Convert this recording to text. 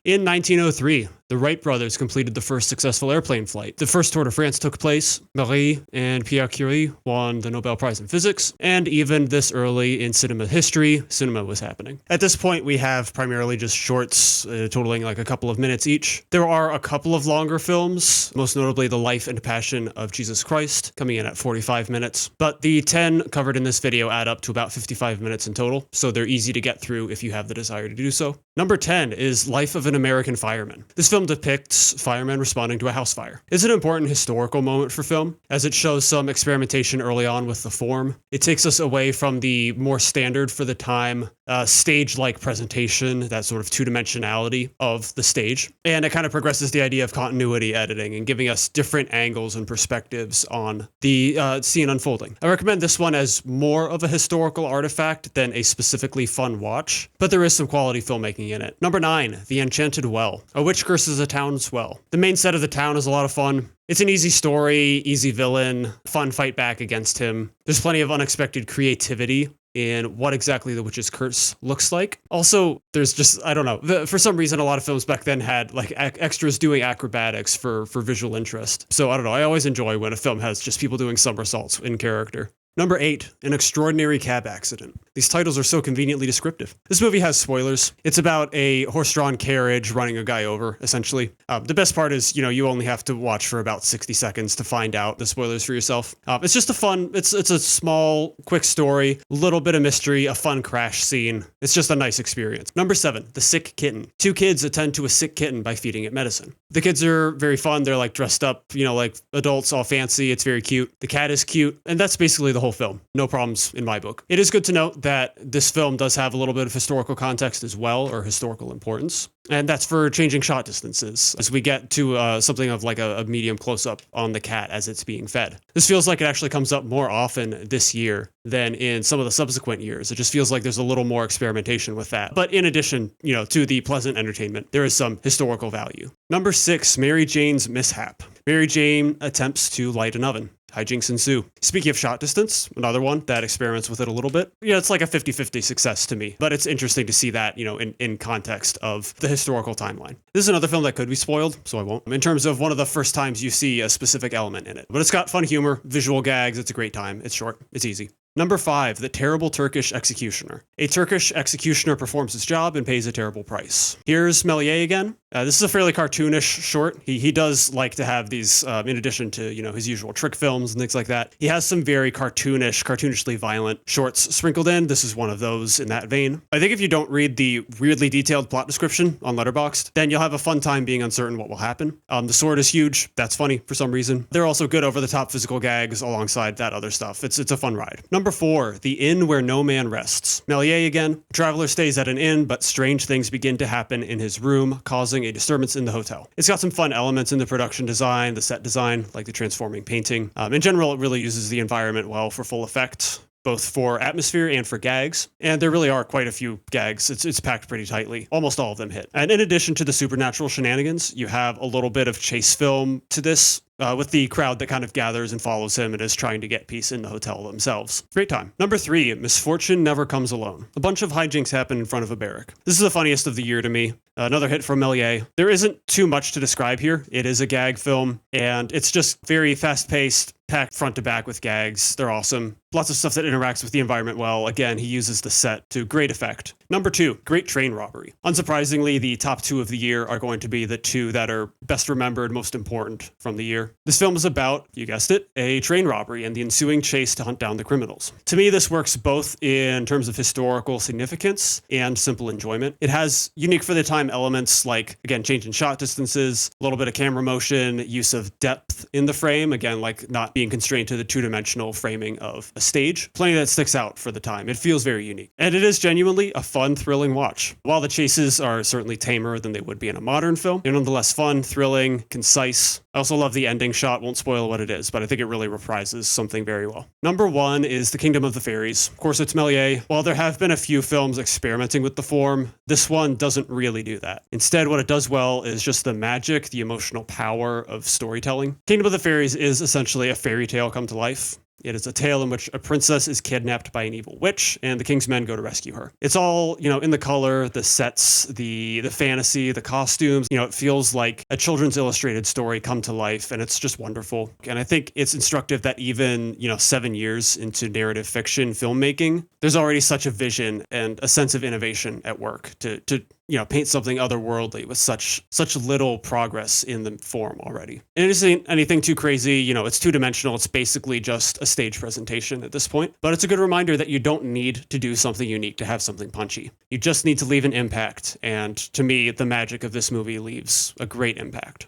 In 1903, the Wright brothers completed the first successful airplane flight. The first Tour de France took place. Marie and Pierre Curie won the Nobel Prize in Physics. And even this early in cinema history, cinema was happening. At this point, we have primarily just shorts totaling like a couple of minutes each. There are a couple of longer films, most notably The Life and Passion of Jesus Christ, coming in at 45 minutes. But the 10 covered in this video add up to about 55 minutes in total, so they're easy to get through if you have the desire to do so. Number 10 is Life of an American Fireman. This film depicts firemen responding to a house fire. It's an important historical moment for film, as it shows some experimentation early on with the form. It takes us away from the more standard for the time stage-like presentation, that sort of two-dimensionality of the stage. And it kind of progresses the idea of continuity editing and giving us different angles and perspectives on the scene unfolding. I recommend this one as more of a historical artifact than a specifically fun watch, but there is some quality filmmaking in it. Number 9, The Enchanted Well. A witch curses a town's well. The main set of the town is a lot of fun. It's an easy story, easy villain, fun fight back against him. There's plenty of unexpected creativity in what exactly the witch's curse looks like. Also, there's just, I don't know, for some reason a lot of films back then had like extras doing acrobatics for visual interest. So I don't know, I always enjoy when a film has just people doing somersaults in character. Number 8, An Extraordinary Cab Accident. These titles are so conveniently descriptive. This movie has spoilers. It's about a horse-drawn carriage running a guy over, essentially. The best part is, you only have to watch for about 60 seconds to find out the spoilers for yourself. It's just a fun, it's a small, quick story, a little bit of mystery, a fun crash scene. It's just a nice experience. Number 7, The Sick Kitten. 2 kids attend to a sick kitten by feeding it medicine. The kids are very fun. They're like dressed up, like adults, all fancy. It's very cute. The cat is cute. And that's basically the whole film. No problems in my book. It is good to note that this film does have a little bit of historical context as well, or historical importance. And that's for changing shot distances as we get to something of like a medium close-up on the cat as it's being fed. This feels like it actually comes up more often this year than in some of the subsequent years. It just feels like there's a little more experimentation with that. But in addition, to the pleasant entertainment, there is some historical value. Number 6, Mary Jane's Mishap. Mary Jane attempts to light an oven. Hijinks ensue. Speaking of shot distance, another one that experiments with it a little bit. It's like a 50-50 success to me, but it's interesting to see that, in context of the historical timeline. This is another film that could be spoiled, so I won't, in terms of one of the first times you see a specific element in it. But it's got fun humor, visual gags, it's a great time, it's short, it's easy. Number 5, The Terrible Turkish Executioner. A Turkish executioner performs his job and pays a terrible price. Here's Méliès again. This is a fairly cartoonish short. He does like to have these, in addition to, his usual trick films and things like that. He has some very cartoonishly violent shorts sprinkled in. This is one of those in that vein. I think if you don't read the weirdly detailed plot description on Letterboxd, then you'll have a fun time being uncertain what will happen. The sword is huge. That's funny for some reason. They're also good over-the-top physical gags alongside that other stuff. It's a fun ride. Number 4, The Inn Where No Man Rests. Méliès again. A traveler stays at an inn, but strange things begin to happen in his room, causing a disturbance in the hotel. It's got some fun elements in the production design, the set design, like the transforming painting. In general, it really uses the environment well for full effect, both for atmosphere and for gags. And there really are quite a few gags. It's packed pretty tightly. Almost all of them hit. And in addition to the supernatural shenanigans, you have a little bit of chase film to this, with the crowd that kind of gathers and follows him and is trying to get peace in the hotel themselves. Great time. Number 3, Misfortune Never Comes Alone. A bunch of hijinks happen in front of a barrack. This is the funniest of the year to me. Another hit from Méliès. There isn't too much to describe here. It is a gag film, and it's just very fast-paced, packed front to back with gags. They're awesome. Lots of stuff that interacts with the environment well. Again, he uses the set to great effect. Number 2, Great Train Robbery. Unsurprisingly, the top 2 of the year are going to be the 2 that are best remembered, most important from the year. This film is about, you guessed it, a train robbery and the ensuing chase to hunt down the criminals. To me, this works both in terms of historical significance and simple enjoyment. It has unique for the time elements like, again, change in shot distances, a little bit of camera motion, use of depth in the frame, again, like not being constrained to the two-dimensional framing of a stage. Plenty that sticks out for the time. It feels very unique. And it is genuinely a fun, thrilling watch. While the chases are certainly tamer than they would be in a modern film, they're nonetheless fun, thrilling, concise. I also love the ending shot. Won't spoil what it is, but I think it really reprises something very well. Number 1 is The Kingdom of the Fairies. Of course, it's Méliès. While there have been a few films experimenting with the form, this one doesn't really do that. Instead, what it does well is just the magic, the emotional power of storytelling. Kingdom of the Fairies is essentially a fairy tale come to life. It is a tale in which a princess is kidnapped by an evil witch, and the king's men go to rescue her. It's all, in the color, the sets, the fantasy, the costumes. It feels like a children's illustrated story come to life, and it's just wonderful. And I think it's instructive that even, 7 years into narrative fiction filmmaking, there's already such a vision and a sense of innovation at work to paint something otherworldly with such little progress in the form already. And it isn't anything too crazy. It's two-dimensional. It's basically just a stage presentation at this point. But it's a good reminder that you don't need to do something unique to have something punchy. You just need to leave an impact. And to me, the magic of this movie leaves a great impact.